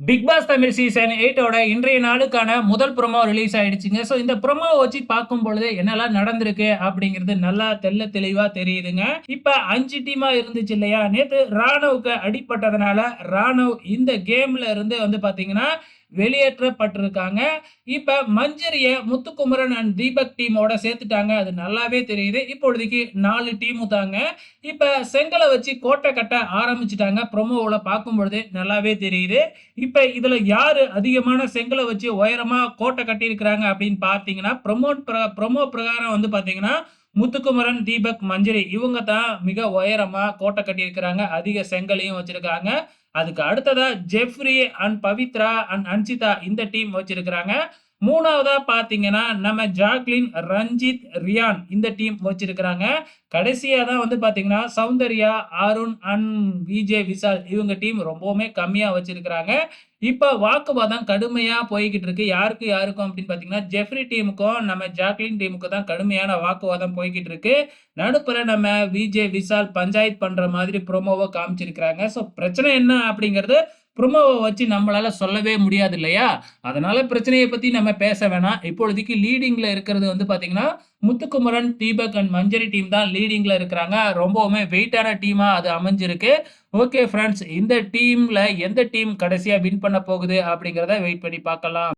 Big pass Tamil season 8ஓட இன்றைய நாளுக்கான முதல் ப்ரோமோ ரிலீஸ் ஆயிடுச்சுங்க. ஸோ இந்த ப்ரோமோவ வச்சு பார்க்கும்பொழுது என்னலாம் நடந்திருக்கு அப்படிங்கிறது நல்லா தெள்ள தெளிவா தெரியுதுங்க. இப்ப 5 டீமா இருந்துச்சு இல்லையா? நேத்து ராணவுக்கு அடிபட்டதுனால, ராணவ் இந்த கேம்ல இருந்து வந்து பார்த்தீங்கன்னா, வெளியேற்றப்பட்டிருக்காங்க. இப்ப மஞ்சரிய முத்துக்குமரன் அண்ட் தீபக் டீமோட சேர்த்துட்டாங்க. அது நல்லாவே தெரியுது. இப்பொழுதைக்கு 4 டீமு தாங்க. இப்ப செங்கல வச்சு கோட்டை கட்ட ஆரம்பிச்சுட்டாங்க. ப்ரோமோவுல பார்க்கும்பொழுது நல்லாவே தெரியுது. இப்ப இதுல யாரு அதிகமான செங்கல வச்சு உயரமா கோட்டை கட்டியிருக்கிறாங்க அப்படின்னு பார்த்தீங்கன்னா, ப்ரோமோ பிரகாரம் வந்து பார்த்தீங்கன்னா, முத்துக்குமரன், தீபக், மஞ்சரி இவங்க தான் மிக உயரமா கோட்டை கட்டியிருக்கிறாங்க. அதிக செங்கலையும் வச்சிருக்காங்க. அதுக்கு அடுத்ததா Jeffrey and Pavithra and Anshitha இந்த டீம் வச்சிருக்கிறாங்க. 3வதா பார்த்தீங்கன்னா, நம்ம ஜாக்லின், ரஞ்சித், ரியான் இந்த டீம் வச்சிருக்கிறாங்க. கடைசியா தான் வந்து பார்த்தீங்கன்னா, சௌந்தர்யா, அருண் அண்ட் விஜே விஷால் இவங்க டீம் ரொம்பவுமே கம்மியா வச்சிருக்கிறாங்க. இப்ப வாக்குவாதம் கடுமையா போய்க்கிட்டு இருக்கு. யாருக்கும் அப்படின்னு பார்த்தீங்கன்னா, ஜெஃப்ரி டீமுக்கும், நம்ம ஜாக்லின் டீமுக்கும் தான் கடுமையான வாக்குவாதம் போய்க்கிட்டு இருக்கு. நடுப்புற நம்ம விஜே விஷால் பஞ்சாயத்து பண்ற மாதிரி ப்ரோமோவ காமிச்சிருக்கிறாங்க. ஸோ பிரச்சனை என்ன அப்படிங்கிறது ப்ரோமோவ வச்சு நம்மளால சொல்லவே முடியாது இல்லையா? அதனால பிரச்சனைய பத்தி நம்ம பேச வேணாம். இப்பொழுதைக்கு லீடிங்ல இருக்கிறது வந்து பார்த்தீங்கன்னா, Muthukumaran, Deepak and Manjari team தான் லீடிங்ல இருக்கிறாங்க. ரொம்பவுமே வெயிட்டான டீமா அது அமைஞ்சிருக்கு. ஓகே ஃபிரெண்ட்ஸ், இந்த டீம்ல எந்த டீம் கடைசியா வின் பண்ண போகுது அப்படிங்கிறத வெயிட் பண்ணி பார்க்கலாம்.